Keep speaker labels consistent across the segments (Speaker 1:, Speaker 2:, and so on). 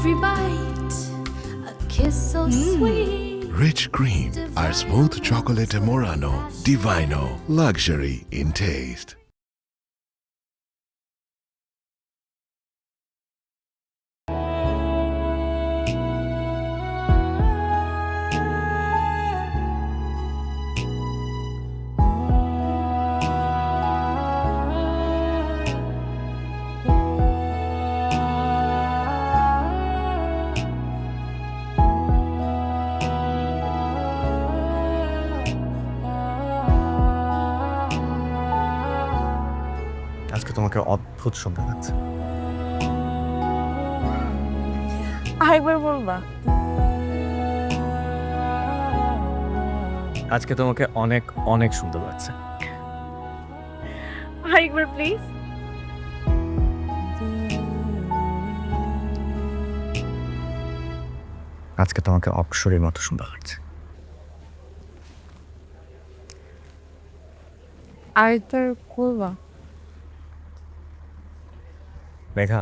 Speaker 1: every bite, a kiss so sweet.
Speaker 2: Rich cream R smooth চকোলেটে মোড়ানো ডিভাইনো luxury in test.
Speaker 3: আজকে তোমাকে অদ্ভুত সুন্দর লাগছে।
Speaker 4: আরেকবার বলবা?
Speaker 3: আজকে তোমাকে অনেক অনেক সুন্দর লাগছে।
Speaker 4: আরেকবার প্লিজ।
Speaker 3: আজকে তোমাকে অপ্সরীর মতো সুন্দর লাগছে।
Speaker 4: আরেকবার বলবা?
Speaker 3: মেঘা,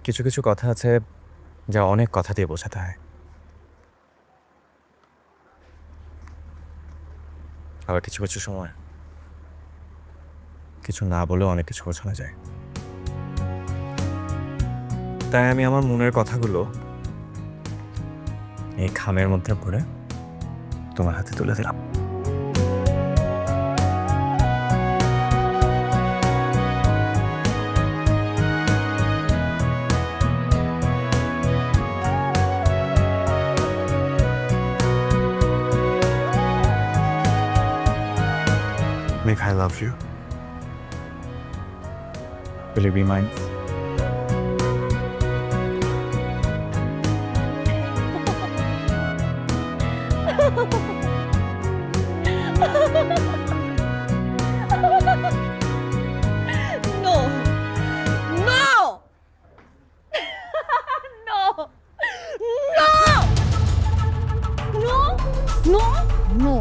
Speaker 3: কিছু কিছু কথা আছে যা অনেক কথা দিয়ে বোঝাতে হয়, আবার কিছু কিছু সময় কিছু না বলেও অনেক কিছু বোঝানো যায়। তাই আমি আমার মনের কথাগুলো এই খামের মধ্যে ভরে তোমার হাতে তুলে দিলাম। Meg, I love you. Will you be mine?
Speaker 4: No! No! No! No! No! No! No!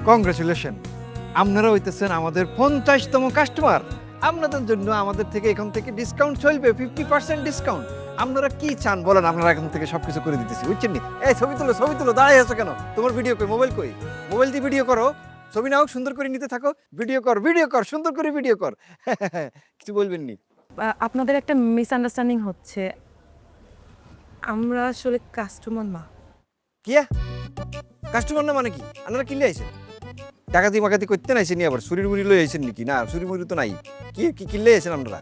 Speaker 5: Congratulation, আপনারা হইতেছেন আমাদের 50তম কাস্টমার। আপনাদের জন্য আমাদের থেকে এখান থেকে ডিসকাউন্ট চলবে, 50% ডিসকাউন্ট। আপনারা কি চান বলেন, আপনারা এখান থেকে সবকিছু করে দিতেছি, বুঝছেন নি? এই ছবি তুলো, দাঁড়াই আছো কেন? তোমার ভিডিও কই, মোবাইল কই? মোবাইল দিয়ে ভিডিও করো, ছবি নাও, সুন্দর করে নিতে থাকো, ভিডিও কর, সুন্দর করে ভিডিও কর। কিছু বলবেন নি?
Speaker 4: আপনাদের একটা মিসআন্ডারস্ট্যান্ডিং হচ্ছে, আমরা আসলে কাস্টমার না।
Speaker 5: কি কাস্টমার না মানে কি? আপনারা কিনলে আইছেন? ডাকাতি মাকাতি করতে নাইছেন নি? আবার চুরির মুড়ি লই আইছেন নাকি? না, চুরি মুড়ি তো নাই। কি কিনলে আইছেন আপনারা?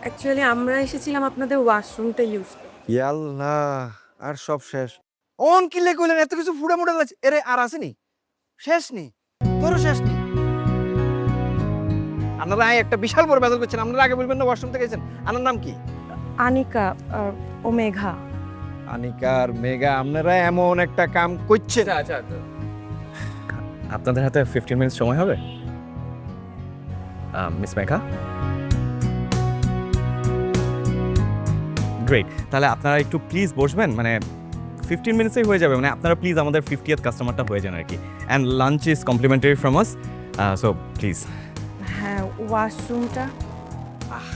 Speaker 4: অ্যাকচুয়ালি আমরা এসেছিলাম আপনাদের ওয়াশরুমটা ইউজ করতে।
Speaker 5: ইয়াল্লাহ, আর সব শেষ। অন কিনলে কইলেন এত কিছু ফুড়া মুড়া লাগছে, এরে আর আসেনি? শেষ নি? তোরও শেষ নি? আপনারা একটা বিশাল বড় বেদল করছেন। আপনারা আগে বলবেন না ওয়াশরুম থেকে গেছেন? আপনার নাম কি?
Speaker 4: আনিকা ও মেঘা।
Speaker 5: আনিকার মেঘা, আপনারা এমন একটা কাম করছেন।
Speaker 3: আচ্ছা, আপনাদের হাতে 15 মিনিট সময় হবে? Miss Megha, great. তাহলে আপনারা একটু প্লিজ বসবেন, মানে 15 মিনিটসেই হয়ে যাবে। মানে আপনারা প্লিজ আমাদের 50th কাস্টমারটা হয়ে যান আর কি। And lunch is complimentary from us, so please.
Speaker 4: হ্যাঁ, ওয়াশরুমটা।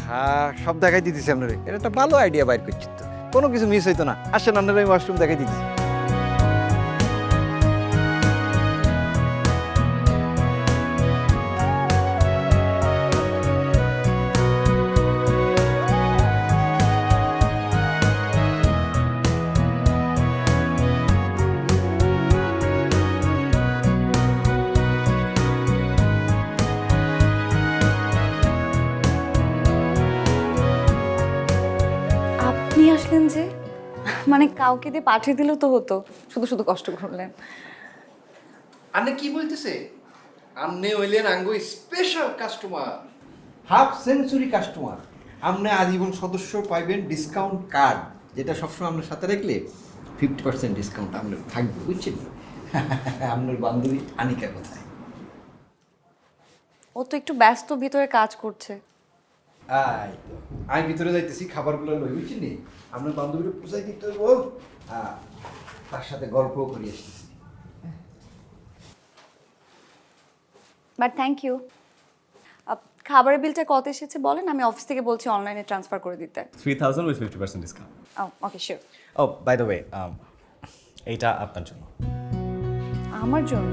Speaker 5: হ্যাঁ, সব দেখাই দিতেছি আপনারা। এটা একটা ভালো আইডিয়া বাইর করছেন তো, কোনো কিছু মিস হইতো না। আসেন, আপনারা আমি ওয়াশরুম দেখাই দিতেছি।
Speaker 6: আপনি আসলেন যে? মানে কাউকে দিয়ে পাঠিয়ে দিলেও তো হতো, শুধু শুধু কষ্ট করলেন।
Speaker 5: আপনি কি বলতেছে? আপনি হইলেন আঙ্গো special customer, half century customer. আপনি আজীবন সদস্য পাইবেন ডিসকাউন্ট কার্ড, যেটা সবসময় আপনার সাথে রাখলে 50% ডিসকাউন্ট আপনার থাকবে, বুঝছেন? আপনার বান্ধবী আনিকা কোথায়?
Speaker 6: ও তো একটু ব্যস্ত, ভিতরে কাজ করছে।
Speaker 5: আই তো আমি ভিতরে যাইতেছি, খাবারগুলো লই, বুঝছেন নি? আপনার বান্ধবীকে পুষাই দিতে হইব, তার সাথে গল্পও করি আসতেছি।
Speaker 6: But thank you. খাবারের বিলটা কত এসেছে বলেন, আমি অফিস থেকে বলছি অনলাইনে ট্রান্সফার করে দিতে।
Speaker 3: 3000 উইথ 50% ডিসকাউন্ট।
Speaker 6: Okay sure.
Speaker 3: ও বাই দ্য ওয়ে, এইটা আপনার জন্য।
Speaker 6: আমার জন্য?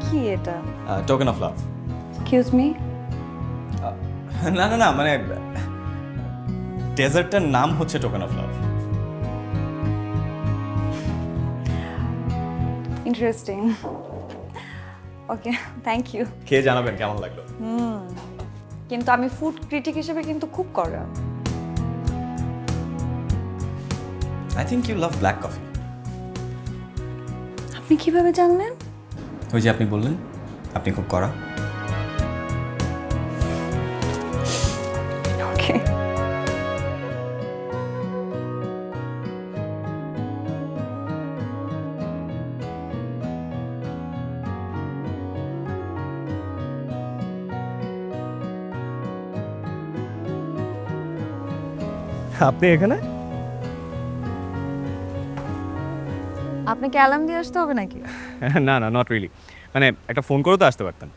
Speaker 6: কি এটা?
Speaker 3: Token of love.
Speaker 6: Excuse me?
Speaker 3: না না না, মানে ডেজার্টটার নাম হচ্ছে token of love.
Speaker 6: Interesting. Okay thank you.
Speaker 3: খেয়ে জানাবেন কেমন লাগলো।
Speaker 6: কিন্তু আমি ফুড ক্রিটিক হিসেবে কিন্তু খুব কড়া।
Speaker 3: I think you love black coffee.
Speaker 6: আপনি কিভাবে জানলেন?
Speaker 3: ওই যে আপনি বললেন আপনি খুব কড়া।
Speaker 6: ওকে।
Speaker 3: আপনি এখানে?
Speaker 6: আপনাকে অ্যালার্ম দিয়ে আসতে হবে নাকি?
Speaker 3: না না, নট রিয়েলি, মানে একটা ফোন করে তো আসতে পারতেন।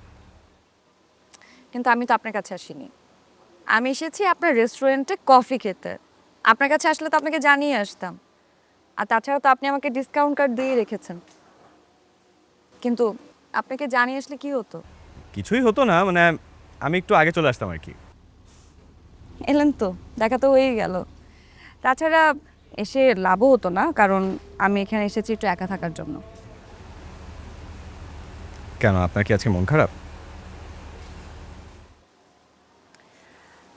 Speaker 6: কিন্তু আমি তো আপনার কাছে আসিনি, আমি এসেছি আপনার রেস্টুরেন্টে কফি খেতে। আপনার কাছে আসলে তো আপনাকে জানিয়ে আসতাম। আর তাছাড়া তো আপনি আমাকে ডিসকাউন্ট কার্ড দিয়ে রেখেছেন। কিন্তু আপনাকে জানিয়ে আসলে কি হতো?
Speaker 3: কিছুই হতো না, মানে আমি একটু আগে চলে আসতাম আর কি।
Speaker 6: এলেন তো, দেখা তো হয়েই গেল। তাছাড়া এসে লাভও হতো না, কারণ আমি এখানে এসেছি একটু একা থাকার জন্য।
Speaker 3: কেন, আপনার কি আজকে মন খারাপ?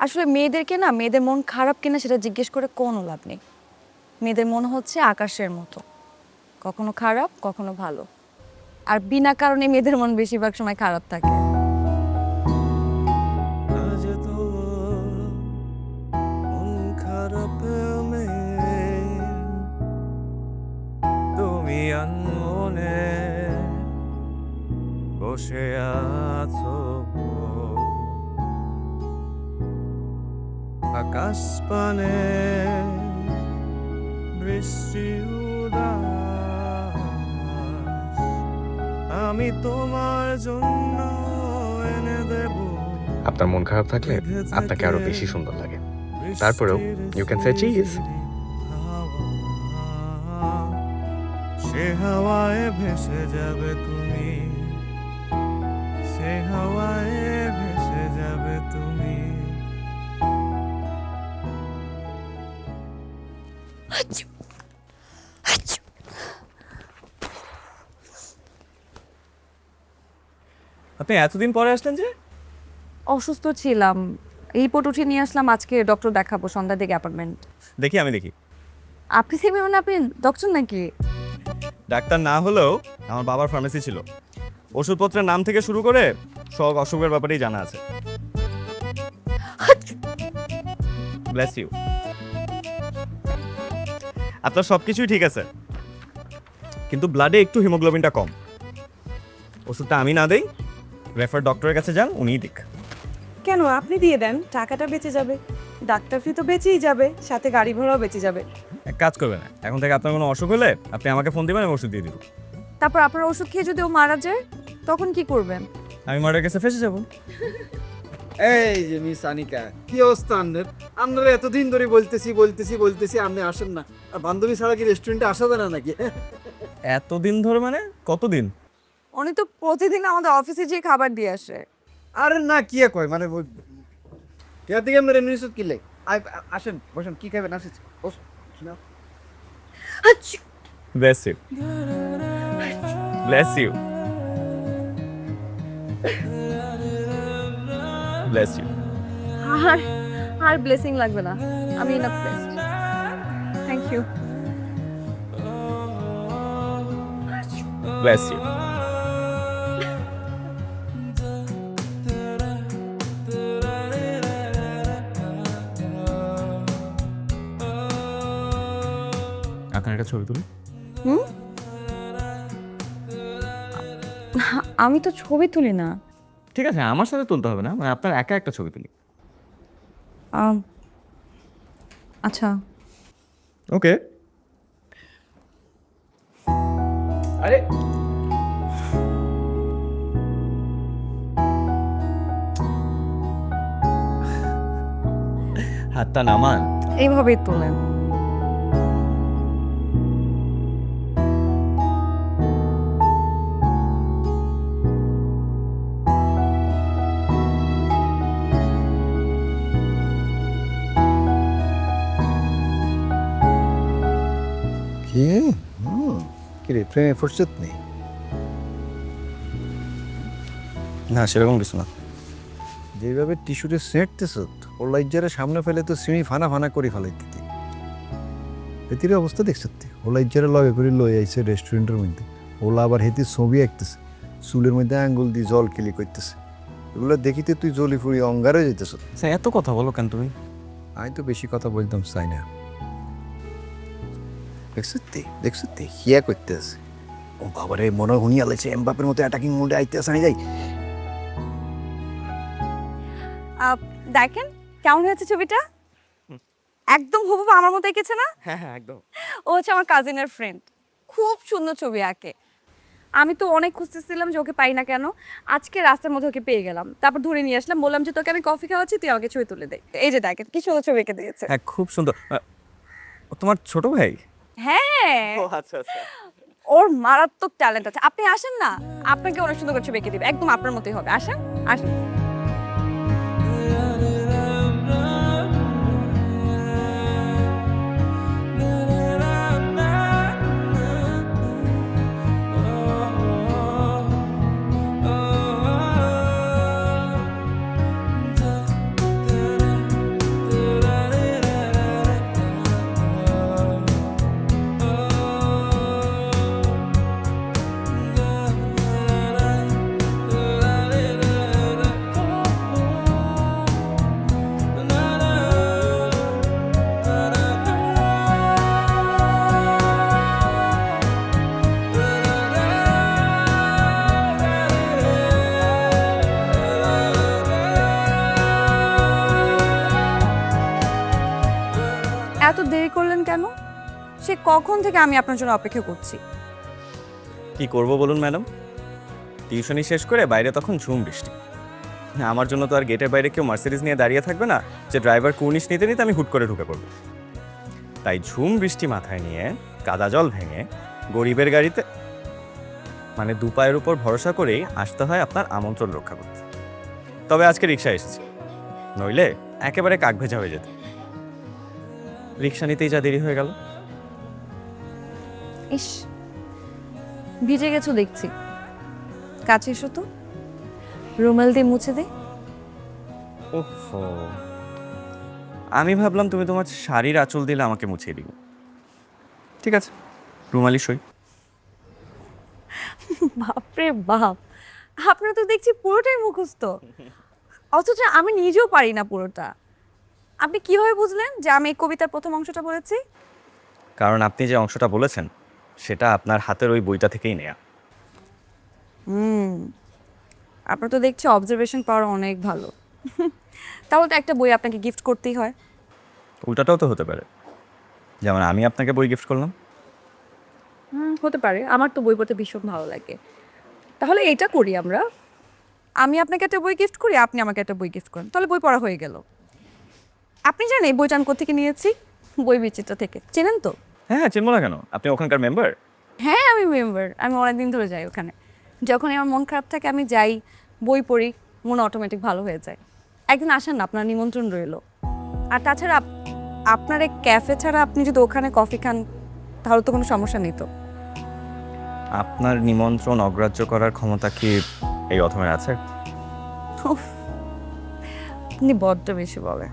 Speaker 6: আসলে মেয়েদেরকে না, মেয়েদের মন খারাপ কিনা সেটা জিজ্ঞেস করে কোনো লাভ নেই। মেয়েদের মন হচ্ছে আকাশের মতো, কখনো খারাপ কখনো ভালো। আর বিনা কারণে মেয়েদের মন বেশিরভাগ সময় খারাপ থাকে।
Speaker 3: তুমি আনমনে বসে আছো, আকাশ পানে বৃষ্টি উদাস, আমি তোমার জন্য এনে দেব। আপনার মন খারাপ থাকলে আপনাকে আরো বেশি সুন্দর লাগে। তারপরেও ইউ ক্যান সে চিজ। সে হাওয়ায় ভেসে যাবে তুমি, সে হাওয়ায় ভেসে যাবে তুমি। আপনি এতদিন পরে আসলেন যে?
Speaker 6: অসুস্থ ছিলাম, রিপোর্ট উঠিয়ে নিয়ে আসলাম, আজকে ডক্টর দেখাবো সন্ধ্যার দিকে অ্যাপয়েন্টমেন্ট।
Speaker 3: দেখি, আমি দেখি।
Speaker 6: আপনি থেকে মানে আপনি ডক্টর নাকি?
Speaker 3: ডাক্তার না হলেও আমার বাবার ফার্মেসি ছিল, ওষুধপত্রের নাম থেকে শুরু করে সব অসুখের ব্যাপারেই জানা আছে। Bless you. আপনার সব কিছুই ঠিক আছে, কিন্তু ব্লাডে একটু হিমোগ্লোবিনটা কম। ওষুধটা আমি না দেই, রেফার ডক্টরের কাছে যান, উনিই দিক।
Speaker 4: কেন, আপনি দিয়ে দেন, টাকাটা বেঁচে যাবে। ডাক্তার ফি তো বেঁচেই যাবে, সাথে গাড়ি ভাড়াও বেঁচে যাবে।
Speaker 3: এক কাজ করবেন, এখন থেকে আপনার কোনো অসুখ হলে আপনি আমাকে ফোন দিবেন, আমি ওষুধ দিয়ে দিব।
Speaker 6: তারপর আপনার ওষুধ খেয়ে যদি ও মারা যায় তখন কি করবেন?
Speaker 3: আমি মার্ডার কেসে ফেসে যাব।
Speaker 5: এই যে মিস আনিকা, কি অবস্থা আপনার? আপনারা এতদিন ধরে বলতেছি আপনি আসেন না। আর বান্ধবী ছাড়া কি রেস্টুরেন্টে আসা যায় না নাকি?
Speaker 3: এতদিন ধরে মানে কতদিন?
Speaker 6: উনি তো প্রতিদিন আমাদের অফিসে যেয়ে খাবার দিয়ে আসে।
Speaker 5: আরে না, কি কয় মানে কেয়ার থেকে আপনার এমনি কি লাই? আসেন বসেন, কি খাবেন? আসেন বসুন।
Speaker 3: Bless you. Bless you. Bless you.
Speaker 6: আর ব্লেসিং লাগবে না, আমি enough blessed. You.
Speaker 3: Bless you. আপনার একটা ছবি তুলি।
Speaker 6: আমি তো ছবি তুলি না।
Speaker 3: ঠিক আছে, আমার সাথে তুলতে হবে না, মানে আপনার একা একটা ছবি তুলি।
Speaker 6: আচ্ছা,
Speaker 3: ওকে। আরে হাতটা নামান।
Speaker 6: এইভাবেই তোলেন।
Speaker 5: কি কি রে, প্রেমে ফুরসত নেই?
Speaker 3: না, সেরকম কিছু না।
Speaker 5: যেভাবে টিস্যুতে সেঁটতেছ ওর লাইজারে সামনে ফেলে তো সিমি ফানা ফানা করে ফেলাই দিতি। হেতির অবস্থা দেখছ ও লাইজারে লগে করে লই আইছে রেস্টুরেন্টের মধ্যে। ওলা আবার হেতির ছবি আঁকতেছে, চুলের মধ্যে আঙ্গুল দিয়ে জল খেলি করতেছে। এগুলো দেখিতে তুই জলি ফুরি অঙ্গারে যেতেছ।
Speaker 3: স্যার এত কথা বলো কেন তুমি?
Speaker 5: আমি তো বেশি কথা বলতাম চাই না। দেখছ হিয়া করতেছে। ও বাবারে, মনে হয় হুনিয়া লাগছে এমবাপের মতো অ্যাটাকিং মোডে আইতেছে না যাই।
Speaker 6: দেখেন কেমন হয়েছে ছবিটা? একদম হুবহু আমার মতো এঁকেছে না?
Speaker 3: হ্যাঁ হ্যাঁ, একদম।
Speaker 6: ও হচ্ছে আমার কাজিনের ফ্রেন্ড, খুব সুন্দর ছবি আঁকে। আমি তো অনেক খুঁজতেছিলাম যে ওকে পাই না কেন। আজকে রাস্তার মধ্যে ওকে পেয়ে গেলাম, তারপর ধরে নিয়ে আসলাম, বললাম যে তোকে আমি কফি খাওয়াচ্ছি, তুই আমাকে ছবি তুলে দে। এই যে দেখেন কি সুন্দর ছবি এঁকে দিয়েছে।
Speaker 3: হ্যাঁ, খুব সুন্দর। ও তোমার ছোট ভাই?
Speaker 6: হ্যাঁ,
Speaker 3: আচ্ছা আচ্ছা।
Speaker 6: ওর মারাত্মক ট্যালেন্ট আছে। আপনি আসেন না, আপনাকে অনেক সুন্দর করে ছবি এঁকে দিবে, একদম আপনার মতোই হবে। আসেন আসেন। এত দেরি করলেন কেন? সে কখন থেকে আমি আপনার জন্য অপেক্ষা করছি।
Speaker 3: কি করব বলুন ম্যাডাম? টিউশনি শেষ করে বাইরে তখন ঝুম বৃষ্টি। আমার জন্য তো আর গেটের বাইরে কেউ মার্সিডিজ নিয়ে দাঁড়িয়ে থাকবে না যে ড্রাইভার কুর্নিশ নিতে নিতে আমি হুট করে ঢুকে পড়ব। তাই ঝুম বৃষ্টি মাথায় নিয়ে কাদা জল ভেঙে গরিবের গাড়িতে, মানে দুপায়ের উপর ভরসা করেই আসতে হয় আপনার আমন্ত্রণ রক্ষা করতে। তবে আজকে রিক্সা এসেছে, নইলে একেবারে কাক ভেজা হয়ে যেত। রিক্সা নিতেই যা দেরি হয়ে গেল।
Speaker 6: ইস, ভিজে গেছো দেখছি। কাছে এসো তো, রুমাল দিয়ে মুছে দে।
Speaker 3: ওহো, আমি ভাবলাম তুমি তোমার শাড়ির আঁচল দিলে আমাকে মুছিয়ে দিবে। ঠিক আছে, রুমালি সই।
Speaker 6: বাপরে বাপ, আপনার তো দেখছি পুরোটাই মুখস্থ, অথচ আমি নিজেও পারি না পুরোটা। আপনি কিভাবে বুঝলেন যে আমি এই কবিতার প্রথম অংশটা বলেছি?
Speaker 3: কারণ আপনি যে অংশটা বলেছেন সেটা আপনার হাতের ওই বইটা থেকেই নেয়া।
Speaker 6: আপনার তো দেখছি অবজারভেশন পাওয়ার অনেক ভালো। তাহলে তো একটা বই আপনাকে গিফট করতেই হয়।
Speaker 3: উল্টাটাও তো হতে পারে, যেমন আমি আপনাকে বই গিফট করলাম।
Speaker 6: হতে পারে, আমার তো বই পড়তে ভীষণ ভালো লাগে। তাহলে এটা করি আমরা, আমি আপনাকে একটা বই গিফট করি, আপনি আমাকে একটা বই গিফট করেন, তাহলে বই পড়া হয়ে গেল। আপনি জানেন এই বইটা আমি কোত্থেকে নিয়েছি? বই বিচিত্রা থেকে, চেনেন তো?
Speaker 3: হ্যাঁ, চিনবো না কেন? আপনি ওখানকার মেম্বার?
Speaker 6: হ্যাঁ, আমি মেম্বার। আমি অনেকদিন ধরে যাই ওখানে। যখন আমার মন খারাপ থাকে আমি যাই, বই পড়ি, মন অটোমেটিক ভালো হয়ে যায়। একদিন আসেন না, আপনার নিমন্ত্রণ রইল। আর তাছাড়া আপনার এই ক্যাফে ছাড়া আপনি যদি ওখানে কফি খান তাহলে তো কোনো সমস্যা নেই তো?
Speaker 3: আপনার নিমন্ত্রণ অগ্রাহ্য করার ক্ষমতা কি এই অথমের আছে?
Speaker 6: উফ, আপনি বড্ড বেশি বলে।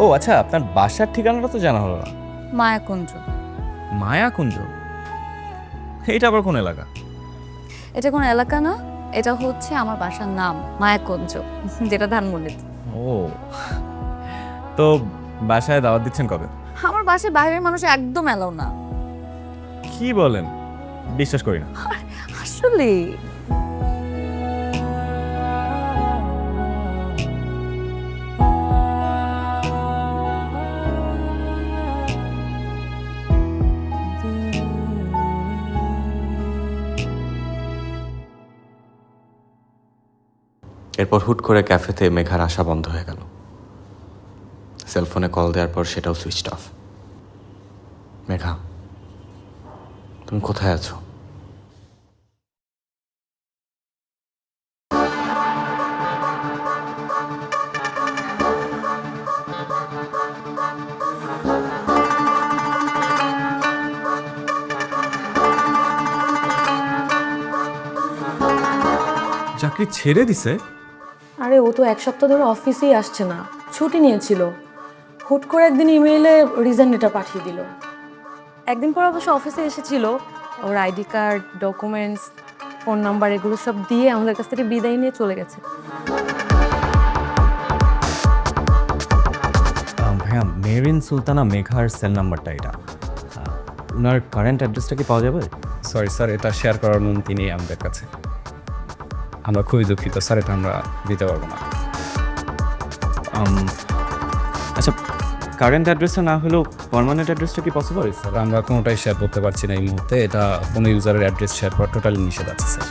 Speaker 3: ও আচ্ছা, আপনার বাসার ঠিকানাটা তো জানা হলো না।
Speaker 6: মায়াকুঞ্জ।
Speaker 3: মায়াকুঞ্জ? এইটা আবার কোন এলাকা?
Speaker 6: এটা কোনো এলাকা না, এটা হচ্ছে আমার বাসার নাম মায়াকুঞ্জ, যেটা ধানমন্ডিতে।
Speaker 3: ও, তো বাসায় দাওয়াত দিচ্ছেন কবে?
Speaker 6: আমার বাসায় বাইরের মানুষ একদম এলাও না।
Speaker 3: কি বলেন? বিশ্বাস করি না।
Speaker 6: আসলে
Speaker 3: এরপর হুট করে ক্যাফেতে মেঘার আসা বন্ধ হয়ে গেল। সেলফোনে কল দেওয়ার পর সেটাও সুইচ অফ। মেঘা, তুমি কোথায় আছো? চাকরি ছেড়ে দিছে?
Speaker 4: আরে ও তো 1 সপ্তাহ ধরে অফিসেই আসছে না, ছুটি নিয়েছিল। হুট করে একদিন ইমেইলে রিজাইন লেটার পাঠিয়ে দিল। একদিন পর অবশ্য অফিসে এসেছিল, ওর ID card, documents, phone number এগুলো সব দিয়ে আমাদের কাছ থেকে বিদায় নিয়ে চলে গেছে।
Speaker 3: ভাইয়া, মেরিন সুলতানা মেঘার সেল নাম্বারটা এটা। ওনার কারেন্ট অ্যাড্রেসটা কি পাওয়া যাবে?
Speaker 7: সরি স্যার, এটা শেয়ার করার অনুমতি নেই আমাদের কাছে। আমরা খুবই দুঃখিত স্যার, এটা আমরা দিতে পারবো না।
Speaker 3: আচ্ছা, কারেন্ট অ্যাড্রেসটা না হলেও পার্মানেন্ট অ্যাড্রেসটা কি পসিবল?
Speaker 7: স্যার আমরা কোনোটাই শেয়ার করতে পারছি না এই মুহূর্তে। এটা কোনো ইউজারের অ্যাড্রেস শেয়ার করা টোটালি নিষেধ আছে স্যার।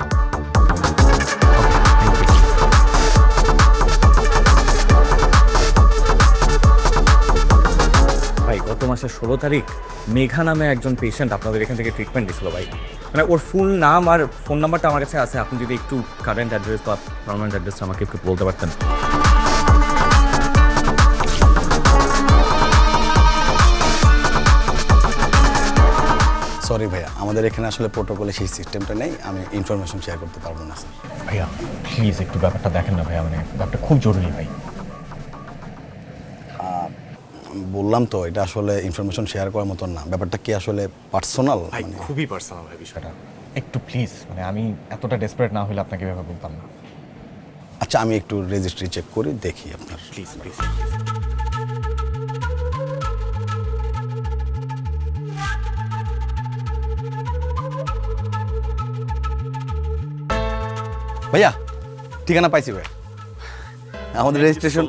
Speaker 3: ভাই, গত মাসের 16 তারিখ মেঘা নামে একজন পেশেন্ট আপনাদের এখান থেকে ট্রিটমেন্ট দিয়েছিল ভাই। মানে ওর ফুল নাম আর ফোন নাম্বারটা আমার কাছে আছে। আপনি যদি একটু কারেন্ট অ্যাড্রেস বা পার্মানেন্ট অ্যাড্রেসটা আমাকে একটু বলতে পারতেন।
Speaker 8: সরি ভাইয়া, আমাদের এখানে আসলে প্রোটোকলে সেই সিস্টেমটা নেই, আমি ইনফরমেশন শেয়ার করতে পারবো না স্যার।
Speaker 3: ভাইয়া প্লিজ একটু ব্যাপারটা দেখেন না ভাইয়া, মানে ব্যাপারটা খুব জরুরি ভাই।
Speaker 8: বললাম তো, এটা আসলে ইনফরমেশন শেয়ার করার মতন না। ব্যাপারটা কি আসলে পার্সোনাল?
Speaker 3: ভাই খুবই পার্সোনাল ভাই বিষয়টা, একটু প্লিজ, মানে আমি এতটা ডেসপারেট না হলে আপনাকে এভাবে বলতাম না।
Speaker 8: আচ্ছা, আমি একটু রেজিস্ট্রি চেক করে দেখি আপনার।
Speaker 3: Please please.
Speaker 8: ভাইয়া ঠিকানা পাইছি ভাই, আমাদের রেজিস্ট্রেশন।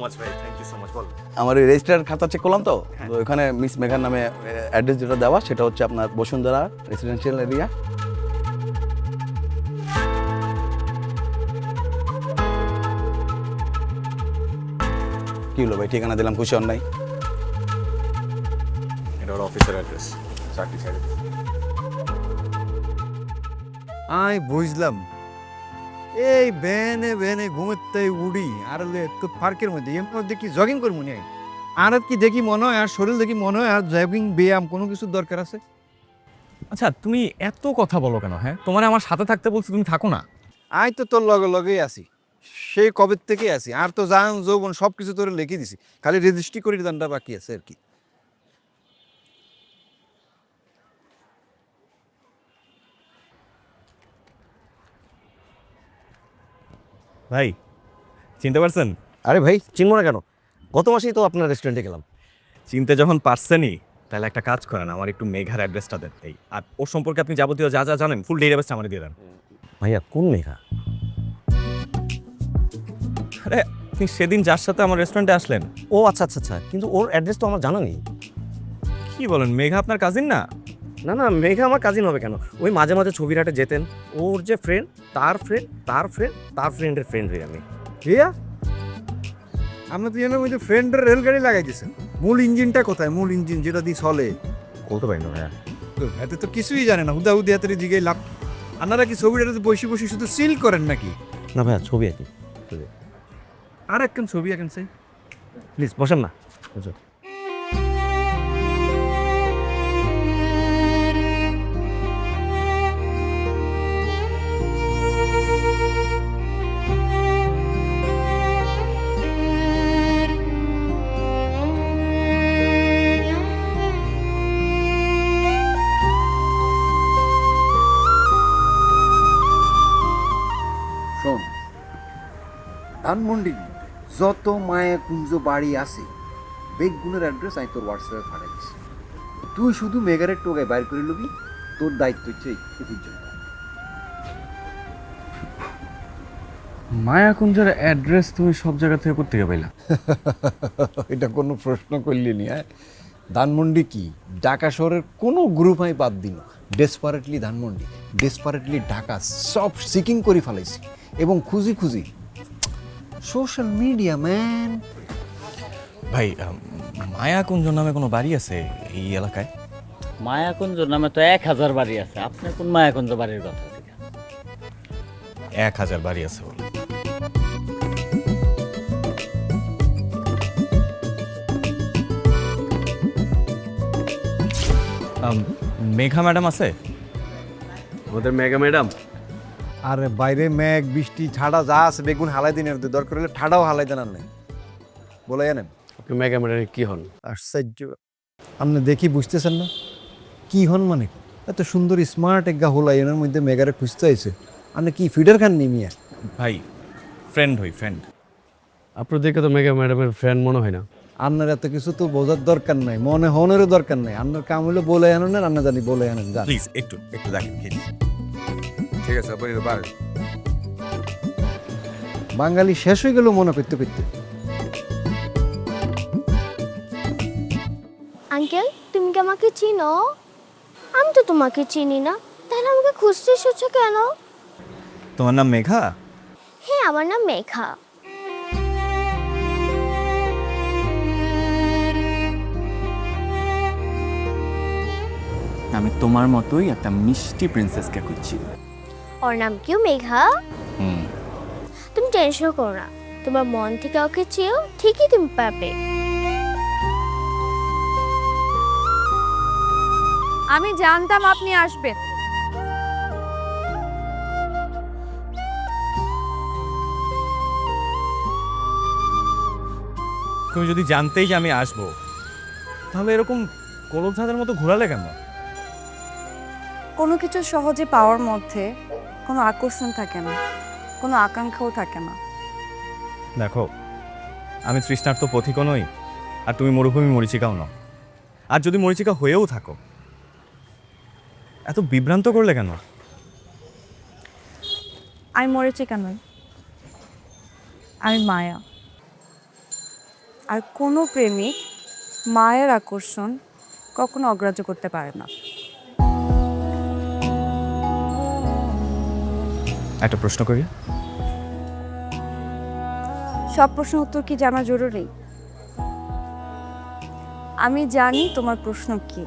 Speaker 8: আমার ওই রেজিস্টার খাতা চেক করলাম তো, তো ওখানে মিস মেঘার নামে অ্যাড্রেস যেটা দেওয়া সেটা হচ্ছে আপনার বসুন্ধরা রেসিডেন্সিয়াল এরিয়া। কি হলো ভাই, ঠিকানা দিলাম, খুশি হন নাই?
Speaker 3: এটা ওর অফিসের অ্যাড্রেস, চাকরি ছেড়ে দিয়েছে।
Speaker 5: আই বুঝলাম, এই বেনে বেনে ঘুমেতে উড়ি আর একটু পার্কের মধ্যে এর মধ্যে কি জগিং করবো নি? আর কি দেখি মনে হয়, আর শরীর দেখি মনে হয় আর জগিং ব্যায়াম কোনো কিছুর দরকার আছে?
Speaker 3: আচ্ছা, তুমি এত কথা বলো কেন? হ্যাঁ, তোমার আমার সাথে থাকতে বলছি, তুমি থাকো না।
Speaker 5: আই তো তোর লগে লগেই আছি, সেই কবে থেকে আছি। আর তো জান যৌবন সব কিছু তোরে লিখে দিছি, খালি রেজিস্ট্রি করে দানটা বাকি আছে আর কি।
Speaker 3: ভাই চিনতে পারছেন?
Speaker 9: আরে ভাই, চিনবো না কেন? গত মাসেই তো আপনার রেস্টুরেন্টে গেলাম।
Speaker 3: চিনতে যখন পারছেনই, তাহলে একটা কাজ করেন, আমার একটু মেঘার অ্যাড্রেসটা দেন। এই আর ওর সম্পর্কে আপনি যাবতীয় যা যা জানেন ফুল ডেটাবেসটা আমার দিয়ে দেন।
Speaker 9: ভাইয়া কোন মেঘা?
Speaker 3: আরে আপনি সেদিন যার সাথে আমার রেস্টুরেন্টে আসলেন।
Speaker 9: ও আচ্ছা আচ্ছা আচ্ছা, কিন্তু ওর অ্যাড্রেস তো আমার জানা নেই।
Speaker 3: কি বলেন, মেঘা আপনার কাজিন না?
Speaker 9: না না, মেঘা আমার কাজিন হবে কেন? ওই মাঝে মাঝে ছবির হাটে যেতেন, ওর যে ফ্রেন্ড, তার ফ্রেন্ড, তার ফ্রেন্ড, তার ফ্রেন্ডের ফ্রেন্ড হই আমি।
Speaker 5: রিয়া, আপনি তো এর মধ্যে ফ্রেন্ডের রেলগাড়ি লাগাই দিয়েছেন। মূল ইঞ্জিনটা কোথায়? মূল ইঞ্জিন যেটা দিয়ে চলে?
Speaker 9: বলতে পারি না ভাইয়া।
Speaker 5: এতে তো কিছুই জানে না, হুদা হুদি হাতের দিকে লাভ। আপনারা কি ছবিটাতে বসে বসে শুধু সিল করেন নাকি?
Speaker 9: না ভাইয়া, ছবি আঁকি।
Speaker 5: আর একখান ছবি আঁকেন চাই,
Speaker 9: প্লিজ বসেন না। বুঝো,
Speaker 5: ধানমন্ডির মধ্যে যত মায়াকুঞ্জ বাড়ি আছে বেগগুলোর অ্যাড্রেস আমি তোর হোয়াটসঅ্যাপে পাঠাই দিছি। তুই শুধু মেগারের টোকায় বাইর করে লবি, তোর দায়িত্ব হচ্ছে এই পর্যন্ত।
Speaker 3: মায়াকুঞ্জের অ্যাড্রেস তুমি সব জায়গা থেকে কোথা থেকে পাইলা?
Speaker 5: এটা কোনো প্রশ্ন করলি নি? হ্যাঁ, ধানমন্ডি কি ঢাকা শহরের কোনো গ্রুপ আমি বাদ দিন, ডেসপারেটলি ধানমন্ডি, ডেসপারেটলি ঢাকা সব সিকিং করে ফেলাইছি এবং খুঁজি খুঁজি সোশ্যাল মিডিয়া ম্যান।
Speaker 3: ভাই মায়াকুঞ্জ নামে কোনো বাড়ি আছে এই এলাকায়?
Speaker 10: মায়াকুঞ্জ নামে তো 1000 বাড়ি আছে। আপনি কোন মায়াকুঞ্জ বাড়ির কথা থেকে?
Speaker 3: 1000 বাড়ি আছে বলে। মেঘা ম্যাডাম আছে?
Speaker 9: আমাদের মেগা ম্যাডাম
Speaker 5: আরে বাইরে মেঘ বৃষ্টি ঠাডা যা আছে বেগুন হালাই দিনের দরকার হলে ঠাডাও হালাই দেন নেই বলে জানেন।
Speaker 9: আপনি মেগা ম্যাডামের কি হন?
Speaker 5: আশ্চর্য, আপনি দেখি বুঝতেছেন না কি হন মানে? এত সুন্দর স্মার্ট একটা হোলাই এর মধ্যে মেগারে খুঁজতে আইছে, আপনি কি ফিডার খান নি মিয়া?
Speaker 3: ভাই ফ্রেন্ড হই ফ্রেন্ড।
Speaker 9: আপনার দেখে তো মেগা ম্যাডামের ফ্রেন্ড মনে হয় না।
Speaker 5: আপনার এত কিছু তো বোঝার দরকার নাই, মনে হনেরও দরকার নাই। আপনার কাম হলো বলে আনেন না, রান্না জানি বলে আনেন। যান
Speaker 3: প্লিজ একটু একটু দেখেন প্লিজ।
Speaker 5: ঠিক আছে, আপনি পার বাঙালি শেষ হয়ে গেল মনে করতে করতে।
Speaker 1: আঙ্কেল, তুমি কি আমাকে চিনো? আমি তো তোমাকে চিনি না, তাহলে আমাকে খুঁজতে এসেছো কেন?
Speaker 3: তোমার নাম মেঘা?
Speaker 1: হ্যাঁ, আমার নাম মেঘা।
Speaker 3: আমি তোমার মতোই একটা মিষ্টি প্রিন্সেসকে খুঁজছি।
Speaker 1: ওর নাম কিও মেঘা? তুমি টেনশন করো না, তোমার মন থেকে ওকে চেয়েও ঠিকই তুমি পাবে।
Speaker 6: আমি জানতাম আপনি আসবেন।
Speaker 3: তুমি যদি জানতেই যে আমি আসবো তাহলে এরকম কোলধাঁধার মতো ঘোরালে কেন?
Speaker 6: কোনো কিছু সহজে পাওয়ার মধ্যে কোনো আকর্ষণ থাকে না, কোনো আকাঙ্ক্ষাও থাকে না।
Speaker 3: দেখো, আমি তৃষ্ণার্ত পথিকও নই, আর তুমি মরুভূমি মরীচিকাও নও। আর যদি মরীচিকা হয়েও থাকো, এত বিভ্রান্ত করলে কেন?
Speaker 6: আমি মরিচিকা নই, আমি মায়া। আর কোনো প্রেমিক মায়ের আকর্ষণ কখনো অগ্রাহ্য করতে পারে না।
Speaker 3: একটা প্রশ্ন করি?
Speaker 6: সব প্রশ্নের উত্তর কি জানা জরুরি? আমি জানি তোমার প্রশ্ন কি,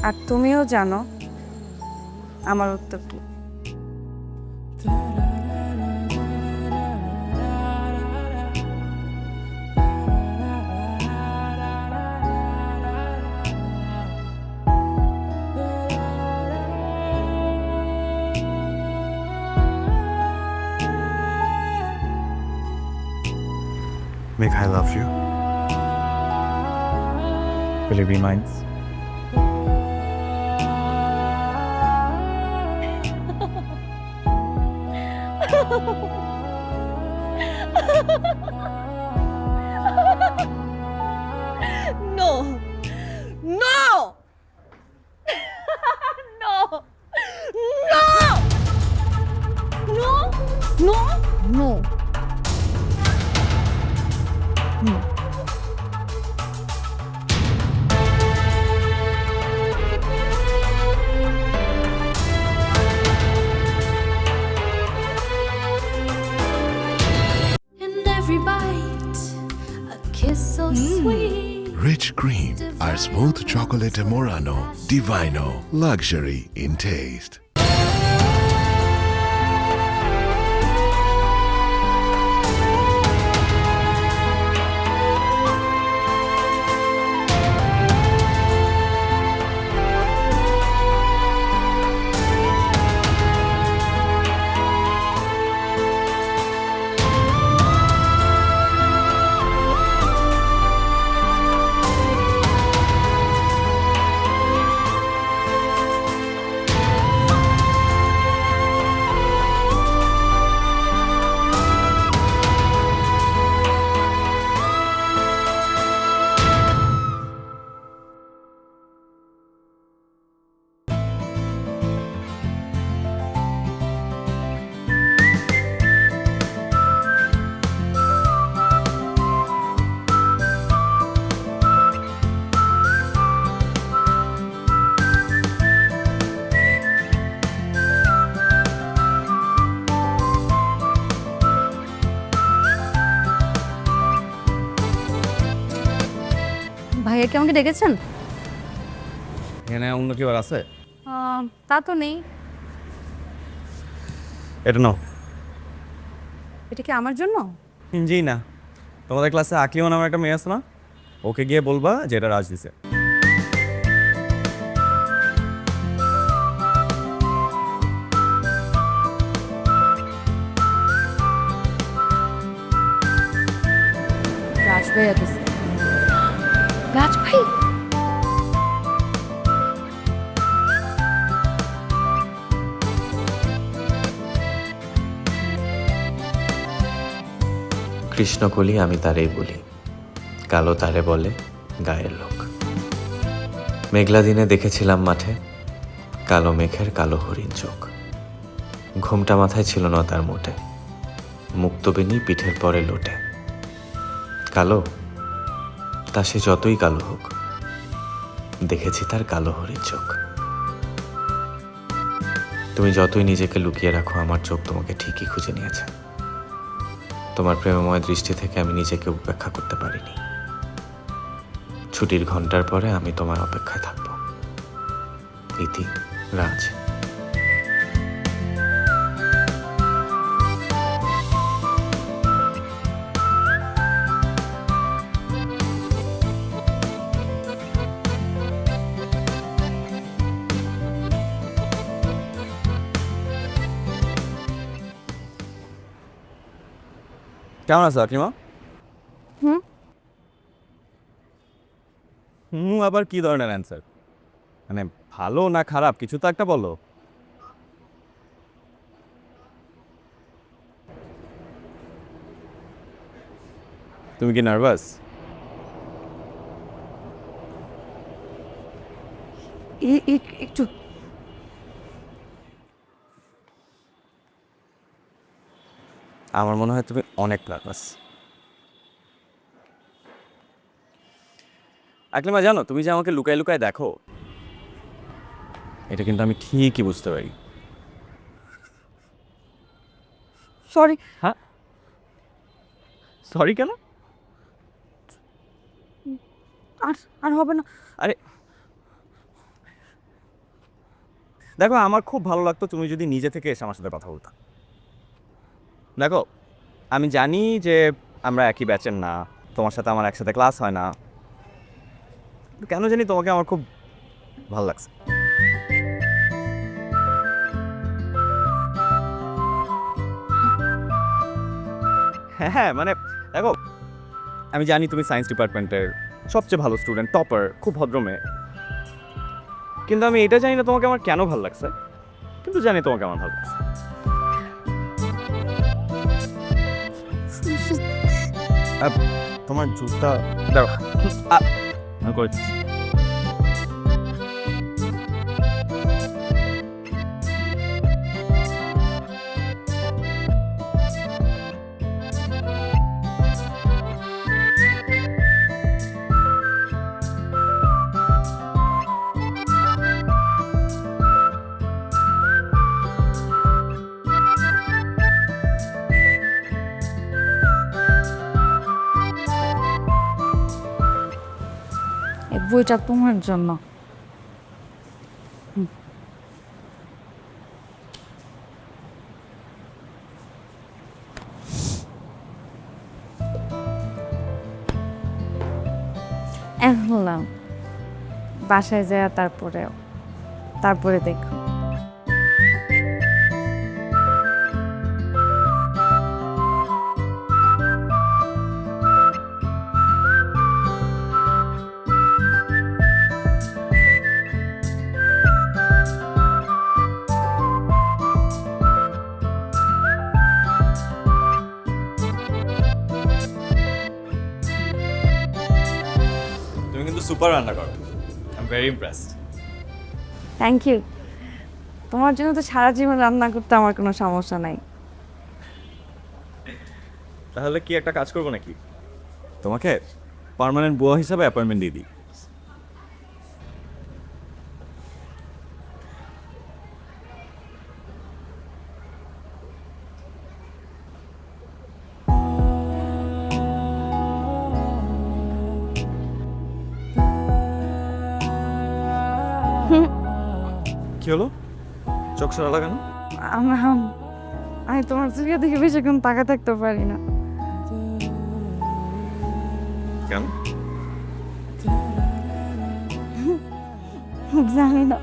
Speaker 6: আর তুমিও জানো আমার উত্তর কি।
Speaker 3: Meg, I love you. Will you be mine?
Speaker 6: No! No! No! No! No! No! No!
Speaker 1: In every bite, a kiss so sweet.
Speaker 2: Rich cream or smooth chocolate Murano. Divino. Luxury in taste.
Speaker 6: কি আমাকে ডেকেছেন?
Speaker 3: এখানে অন্য কেউ আর আছে?
Speaker 6: তা তো নেই।
Speaker 3: এটা নাও।
Speaker 6: এটা কি আমার জন্য?
Speaker 3: জি না, তোমাদের ক্লাসে আকলিমা নামের একটা মেয়ে আছে না, ওকে গিয়ে বলবা যে এটা রাজ দিছে।
Speaker 6: রাজ ভাইয়া দিছে। রাজ ভাই?
Speaker 11: কৃষ্ণকলি আমি তারেই বলি, কালো তারে বলে গায়ের লোক। মেঘলা দিনে দেখেছিলাম মাঠে কালো মেঘের কালো হরিণ চোখ। ঘোমটা মাথায় ছিল না তার মোটে, মুক্তবেণী পিঠের পরে লোটে। কালো তা সে যতই কালো হোক, দেখেছি তার কালো হরিণ চোখ। তুমি যতই নিজেকে লুকিয়ে রাখো, আমার চোখ তোমাকে ঠিকই খুঁজে নিয়েছে। তোমার প্রেমময় দৃষ্টি থেকে আমি নিজেকে উপেক্ষা করতে পারিনি। ছুটির ঘন্টার পরে আমি তোমার অপেক্ষায় থাকব। ইতি রাজ।
Speaker 3: কেমন আছো আকলিমা?
Speaker 6: হুম।
Speaker 3: আবার কি ধরনের অ্যান্সার? মানে ভালো না খারাপ কিছু তো একটা বলো। তুমি কি নার্ভাস?
Speaker 6: একটু।
Speaker 3: আমার মনে হয় তুমি অনেক নার্ভাস। আকলিমা জানো, তুমি যে আমাকে লুকায় লুকায় দেখো, এটা কিন্তু আমি ঠিকই বুঝতে পারি।
Speaker 6: সরি।
Speaker 3: হ্যাঁ, সরি কেন?
Speaker 6: আর আর হবে না।
Speaker 3: আরে দেখো, আমার খুব ভালো লাগতো তুমি যদি নিজে থেকে এসে আমার সাথে কথা বলতা। দেখো, আমি জানি যে আমরা একই ব্যাচের না, তোমার সাথে আমার একসাথে ক্লাস হয় না, কেন জানি তোমাকে আমার খুব ভালো লাগছে। হ্যাঁ মানে দেখো, আমি জানি তুমি সায়েন্স ডিপার্টমেন্টের সবচেয়ে ভালো স্টুডেন্ট, টপার, খুব ভদ্র মেয়ে, কিন্তু আমি এটা জানি না তোমাকে আমার কেন ভালো লাগছে, কিন্তু জানি তোমাকে আমার ভালো লাগছে। তোমার জুতা দাও, আমি করে দিচ্ছি।
Speaker 6: এই বইটা তোমার জন্য। এখন না, বাসায় যায় তারপরে দেখো।
Speaker 3: তুমি কিন্তু সুপার রান্না করো, I am very impressed.
Speaker 6: Thank you. তোমার জন্য তো সারা জীবন রান্না করতে আমার কোনো সমস্যা নাই।
Speaker 3: তাহলে কি একটা কাজ করবো নাকি, তোমাকে পার্মানেন্ট বুয়া হিসাবে অ্যাপয়েন্টমেন্ট দিয়ে দিই। কি হলো, চোখ সরা কেন?
Speaker 6: আমি তোমার চোখে দেখে বেশিক্ষণ তাকা থাকতে পারি না।
Speaker 3: কেন?
Speaker 6: জানি না।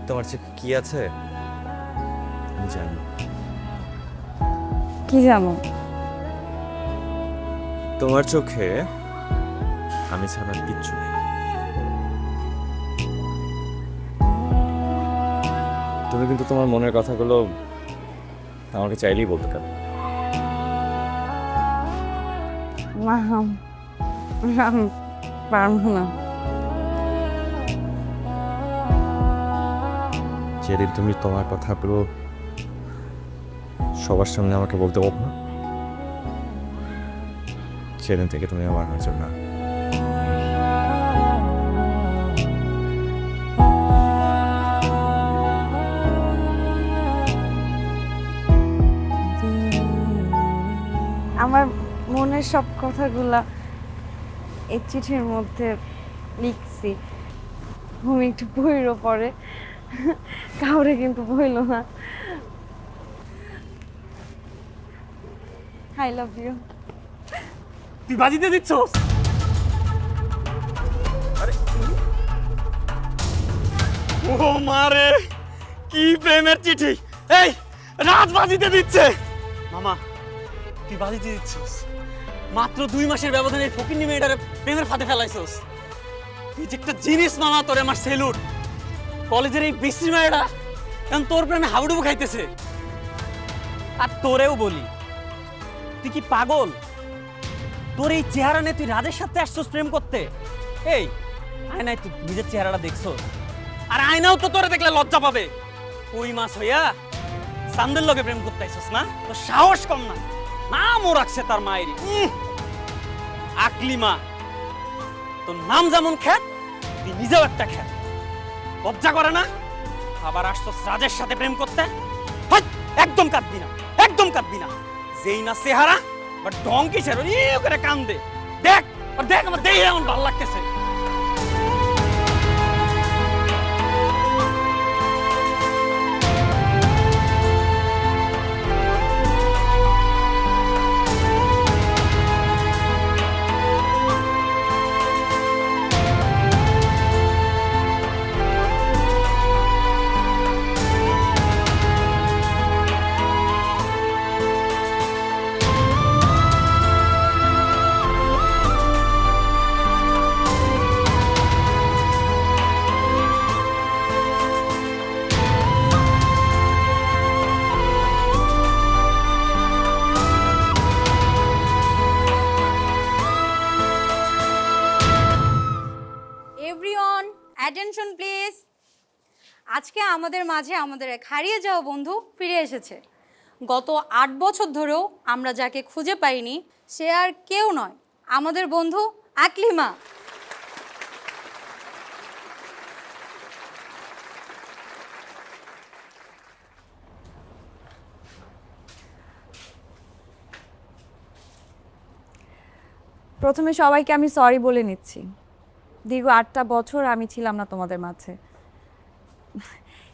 Speaker 3: তোমার চোখে কি আছে আমি জানি।
Speaker 6: কি জানো?
Speaker 3: তোমার চোখে আমি ছাড়া কিচ্ছু নেই। তুমি কিন্তু তোমার মনের কথাগুলো আমাকে চাইলেই বলতে পারো।
Speaker 6: আমি পারবো না।
Speaker 3: যেদিন তুমি তোমার কথাগুলো সবার সামনে আমাকে বলতে পারো না, সেদিন থেকে তুমি আমার নজর না।
Speaker 6: আমার মনের সব কথাগুলা এই চিঠির মধ্যে লিখছি। তুমি একটু বইরও পরে, কাউরে কিন্তু বইল না। I love you.
Speaker 9: তুই বাজিতে দিচ্ছস? ও মারে, কি প্রেমের চিঠি! এই রাত বাজিতে দিচ্ছে। মামা তুই বাজিতে দিচ্ছস? মাত্র 2 মাসের ব্যবধানে ফকিন্নি মেয়েটারে প্রেমের ফাঁদে ফেলাইছস। তুই যে একটা জিনিস মামা, তোরে আমার সেলুট। কলেজের এই বিশ্রী মেয়েটা এখন তোর প্রেমে হাবুডুবু খাইতেছে। আর তোরেও বলি, তুই কি পাগল? তোর এই চেহারা নিয়ে তুই রাজের সাথে আসছস প্রেম করতে? এই আয়নায় তুই নিজের চেহারাটা দেখছস? আর আয়নাও তো তোরে দেখলে লজ্জা পাবে। কই মাছ হইয়া সান্দের লগে প্রেম করতে আইছস না? তোর সাহস কম না। নামও রাখছে তার মায়েরই, আকলিমা। তোর নাম যেমন খ্যাত, তুই নিজেও একটা খ্যাত। লজ্জা করে না? আবার আসছস রাজের সাথে প্রেম করতে? একদম কাঁদবি না, একদম কাঁদবি না। যেই না চেহারা বা ঢং কিসের করে কান্দে। দেখ দেখ, আমার দেখে এমন ভালো লাগতেছে।
Speaker 12: Everyone attention please. আজকে আমাদের মাঝে আমাদের এক হারিয়ে যাওয়া বন্ধু ফিরে এসেছে। গত 8 বছর ধরেও আমরা যাকে খুঁজে পাইনি, সে আর কেউ নয়, আমাদের বন্ধু আকলিমা।
Speaker 6: প্রথমে সবাইকে আমি সরি বলে নিচ্ছি। দীর্ঘ 8টা বছর আমি ছিলাম না তোমাদের মাঝে।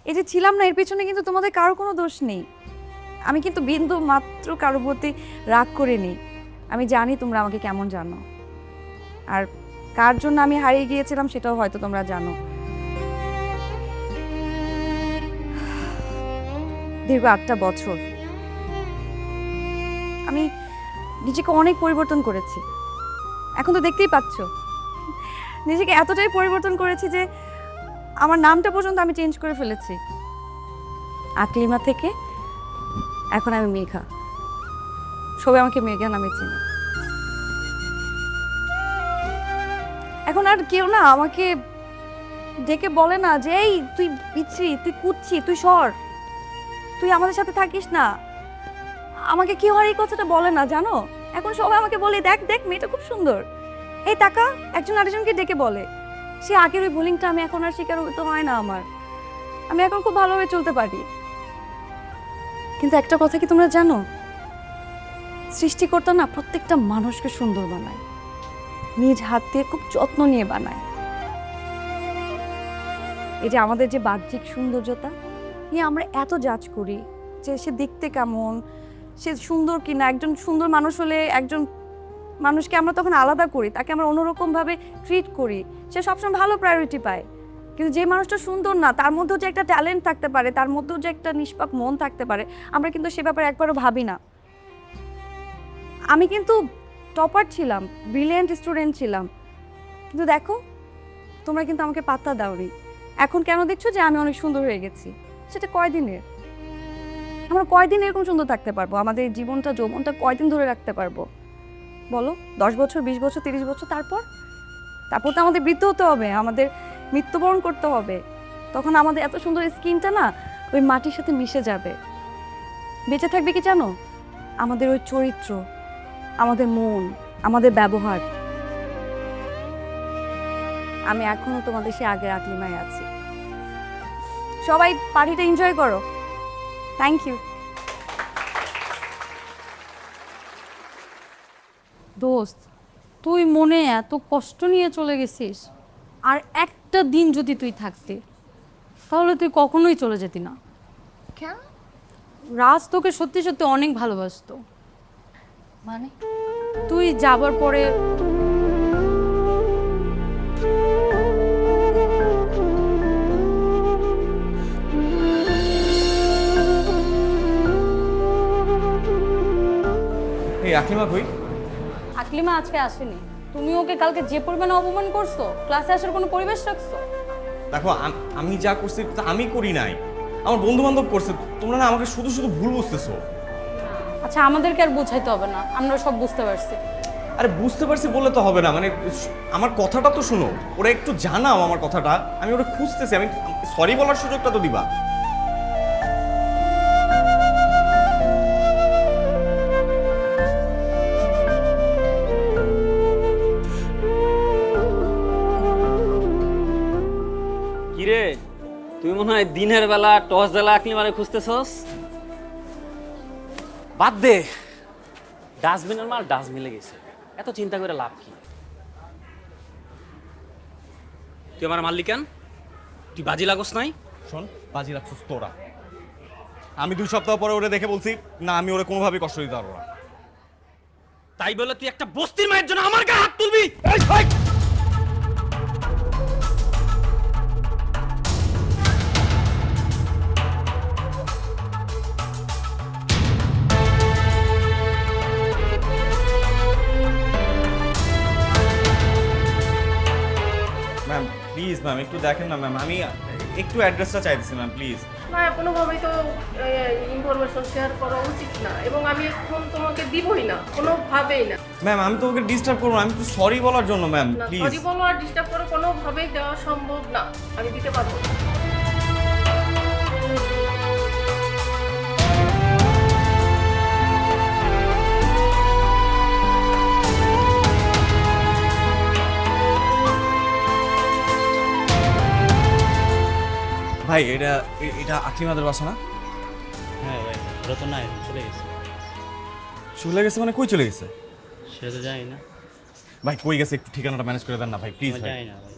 Speaker 6: এই যে ছিলাম না, এর পেছনে কিন্তু তোমাদের কারো কোনো দোষ নেই। আমি কিন্তু বিন্দু মাত্র কারোর প্রতি রাগ করিনি। আমি জানি তোমরা আমাকে কেমন জানো, আর কার জন্য আমি হারিয়ে গিয়েছিলাম সেটাও হয়তো তোমরা জানো। দীর্ঘ 8টা বছর আমি নিজেকে অনেক পরিবর্তন করেছি। এখন তো দেখতেই পাচ্ছ, নিজেকে এতটাই পরিবর্তন করেছি যে আমার নামটা পর্যন্ত আমি চেঞ্জ করে ফেলেছি। আকলিমা থেকে এখন আমি মেঘা। সবাই আমাকে মেঘা নামে চেনে। এখন আর কেউ না আমাকে ডেকে বলে না যে এই তুই বিচ্ছিরি, তুই কুচ্ছি, তুই সর, তুই আমাদের সাথে থাকিস না। আমাকে কেউ আর এই কথাটা বলে না, জানো। এখন সবাই আমাকে বলে দেখ দেখ মেয়েটা খুব সুন্দর, এই টাকা একজন আরেকজনকে ডেকে বলে। সে আগের ওই বোলিংটা আমি এখন আর শিকার হতে হয় না আমার। আমি এখন খুব ভালোভাবে চলতে পারি। কিন্তু একটা কথা কি তোমরা জানো, সৃষ্টিকর্তা না প্রত্যেকটা মানুষকে সুন্দর বানায়, নিজ হাত দিয়ে খুব যত্ন নিয়ে বানায়। এই যে আমাদের যে বাহ্যিক সৌন্দর্যতা নিয়ে আমরা এত জাজ করি যে সে দেখতে কেমন, সে সুন্দর কিনা। একজন সুন্দর মানুষ হলে একজন মানুষকে আমরা তখন আলাদা করি, তাকে আমরা অন্যরকমভাবে ট্রিট করি, সে সবসময় ভালো প্রায়োরিটি পায়। কিন্তু যে মানুষটা সুন্দর না, তার মধ্যেও যে একটা ট্যালেন্ট থাকতে পারে, তার মধ্যেও যে একটা নিষ্পাপ মন থাকতে পারে, আমরা কিন্তু সে ব্যাপারে একবারও ভাবি না। আমি কিন্তু টপার ছিলাম, ব্রিলিয়েন্ট স্টুডেন্ট ছিলাম, কিন্তু দেখো তোমরা কিন্তু আমাকে পাত্তা দাওনি। এখন কেন দেখছো যে আমি অনেক সুন্দর হয়ে গেছি? সেটা কয়দিনের? আমরা কয়দিন এরকম সুন্দর থাকতে পারবো? আমাদের জীবনটা, যৌবনটা কয়দিন ধরে রাখতে পারবো বলো? 10 বছর, 20 বছর, 30 বছর, তারপর তো আমাদের বৃদ্ধ হতে হবে, আমাদের মৃত্যুবরণ করতে হবে। তখন আমাদের এত সুন্দর স্কিনটা না ওই মাটির সাথে মিশে যাবে। বেঁচে থাকবে কি জানো? আমাদের ওই চরিত্র, আমাদের মন, আমাদের ব্যবহার। আমি এখনো তোমাদের সে আগের আকলিমায় আছি। সবাই পার্টিটা এনজয় করো। Thank you.
Speaker 12: দোস্ত, তুই মনে এত কষ্ট নিয়ে চলে গেছিস, আর একটা দিন যদি তুই থাকতি তাহলে তুই কখনোই চলে যেতি না।
Speaker 6: কেন?
Speaker 12: রাজ তোকে সত্যি সত্যি অনেক ভালোবাসতো। মানে তুই যাবার পরে
Speaker 3: এই আকলিমা কই?
Speaker 12: আকলিমা আজকে আসেনি। তুমি ওকে কালকে যে পরিমাণে অপমান করছো, ক্লাসে আসার কোনো পরিবেশ রাখছো?
Speaker 3: দেখো আমি যা করছি তা আমি করি নাই, আমার বন্ধু বান্ধব করছে। তোমরা না আমাকে শুধু শুধু ভুল বুঝতেছো।
Speaker 12: আচ্ছা, আমাদেরকে আর বুঝাইতে হবে না, আমরা সব বুঝতে পারছি।
Speaker 3: আরে বুঝতে পারছি বললে তো হবে না, মানে আমার কথাটা তো শোনো, ওরা একটু জানাও আমার কথাটা। আমি ওরা খুঁজতেছি, আমি সরি বলার সুযোগটা তো দিবা।
Speaker 10: কিরে, তুই মনে হয় দিনের বেলা টস জ্বালা আকলিমারে খুঁজতেছস? বাদ দে, ডাস্টবিনের মাল ডাস্টবিনে গেছে, এত চিন্তা করে লাভ কি? তুই আমার মাল্লি কেন? তুই বাজি লাগস নাই?
Speaker 3: শোন, বাজি রাখছিস তোরা। আমি 2 সপ্তাহ পরে ওরে দেখে বলছি না, আমি ওরে কোনোভাবেই কষ্ট দিতে পারবো না।
Speaker 10: তাই বলে তুই একটা বস্তির মায়ের জন্য আমার গায়ে হাত তুলবি?
Speaker 3: ম্যাম প্লিজ, ম্যাম একটু দেখেন না ম্যাম, আমি একটু অ্যাড্রেসটা চাইতেছি ম্যাম প্লিজ।
Speaker 13: না, কোনোভাবেই তো ইনফরমেশন শেয়ার করা উচিত না, এবং আমি এখন তোমাকে দিবই না, কোনোভাবেই না।
Speaker 3: ম্যাম আমি তো ওকে ডিস্টার্ব করবো না, আমি তো সরি বলার জন্য ম্যাম
Speaker 13: না,
Speaker 3: প্লিজ।
Speaker 13: সরি বলো আর ডিস্টার্ব করো কোনোভাবেই দেওয়া সম্ভব না, আমি দিতে পারবো না।
Speaker 3: ভাই এটা আকলিমাদের বাসা না?
Speaker 10: হ্যাঁ ভাই, ওরা তো নাই, চলে গেছে।
Speaker 3: চলে গেছে মানে কই চলে গেছে?
Speaker 10: সে তো যাই না
Speaker 3: ভাই কই গেছে একটু ঠিকানাটা ম্যানেজ করে দেন না ভাই প্লিজ। ভাই
Speaker 10: যাই না ভাই,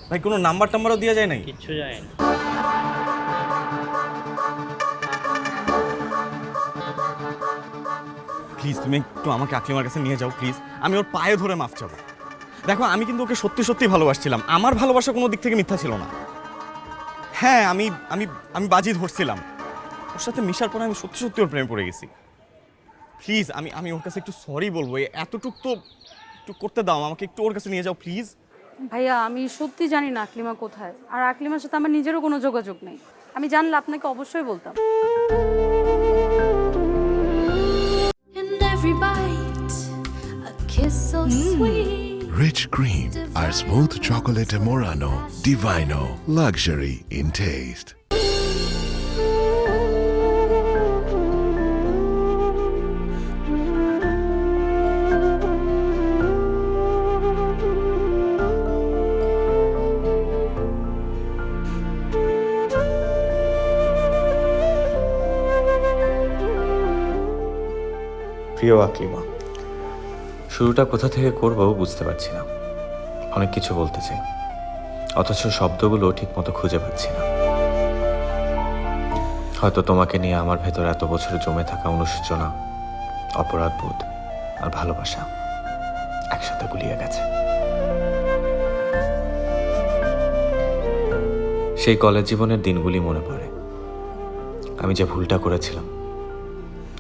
Speaker 3: ভাই কোনো নাম্বার টাম্বারও দেওয়া যায় নাই?
Speaker 10: কিচ্ছু যায় না।
Speaker 3: প্লিজ তুমি একটু আমাকে আকলিমার কাছে নিয়ে যাও প্লিজ, আমি ওর পায়ে ধরে মাফ চাবো। দেখো আমি কিন্তু ওকে সত্যি সত্যি ভালোবাসছিলাম, আমার ভালোবাসা কোনো দিক থেকে মিথ্যা ছিল না। হ্যাঁ আমি আমি আমি বাজি ধরছিলাম, ওর সাথে মিশার পরে আমি সত্যি সত্যি ওর প্রেমে পড়ে গেছি। প্লিজ আমি ওর কাছে একটু সরি বলবো, এতটুক তো একটু করতে দাও, আমাকে একটু ওর কাছে নিয়ে যাও প্লিজ।
Speaker 12: ভাইয়া, আমি সত্যি জানি না আকলিমা কোথায়, আর আকলিমার সাথে আমার নিজেরও কোনো যোগাযোগ নেই। আমি জানলে আপনাকে অবশ্যই বলতাম।
Speaker 2: Rich cream, our smooth chocolate Murano, Divino, luxury in taste.
Speaker 11: প্রিয় আকলিমা, শুরুটা কোথা থেকে করবো বুঝতে পারছি না। অনেক কিছু বলতে চাই, অথচ শব্দগুলো ঠিকমতো খুঁজে পাচ্ছি না। হয়তো তোমাকে নিয়ে আমার ভেতর এত বছর জমে থাকা অনুশোচনা, অপরাধবোধ আর ভালোবাসা একসাথে গুলিয়ে গেছে। সেই কলেজ জীবনের দিনগুলি মনে পড়ে। আমি যে ভুলটা করেছিলাম,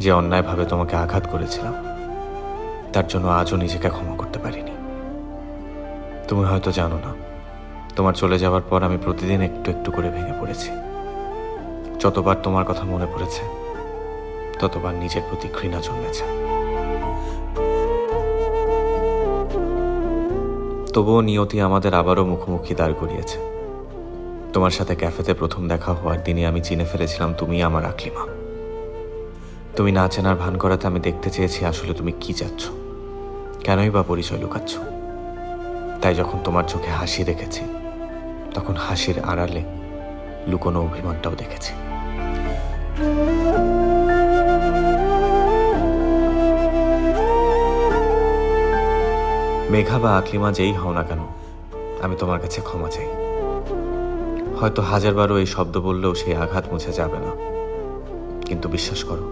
Speaker 11: যে অন্যায়ভাবে তোমাকে আঘাত করেছিলাম, তার জন্য আজও নিজেকে ক্ষমা করতে পারিনি। তুমি হয়তো জানো না, তোমার চলে যাওয়ার পর আমি প্রতিদিন একটু একটু করে ভেঙে পড়েছি। যতবার তোমার কথা মনে পড়েছে, ততবার নিজের প্রতি ঘৃণা জন্মেছে। তবুও নিয়তি আমাদের আবারও মুখোমুখি দাঁড় করিয়েছে। তোমার সাথে ক্যাফেতে প্রথম দেখা হওয়ার দিনে আমি চিনে ফেলেছিলাম তুমি আমার আকলিমা। তুমি না চেনার ভান করাতে আমি দেখতে চেয়েছি আসলে তুমি কি চাচ্ছ, কেনই বা পরিচয় লুকাচ্ছ। তাই যখন তোমার চোখে হাসি দেখেছি, তখন হাসির আড়ালে লুকোনো অভিমানটাও দেখেছি। মেঘা বা আকলিমা যেই হও না কেন, আমি তোমার কাছে ক্ষমা চাই। হয়তো 1000বারও এই শব্দ বললেও সেই আঘাত মুছে যাবে না, কিন্তু বিশ্বাস করো,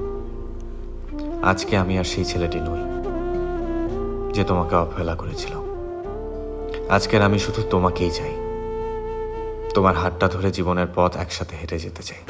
Speaker 11: আজকে আমি আর সেই ছেলেটি নই যে তোমাকে অবহেলা করেছিল। আজকের আমি শুধু তোমাকেই চাই, তোমার হাতটা ধরে জীবনের পথ একসাথে হেঁটে যেতে চাই।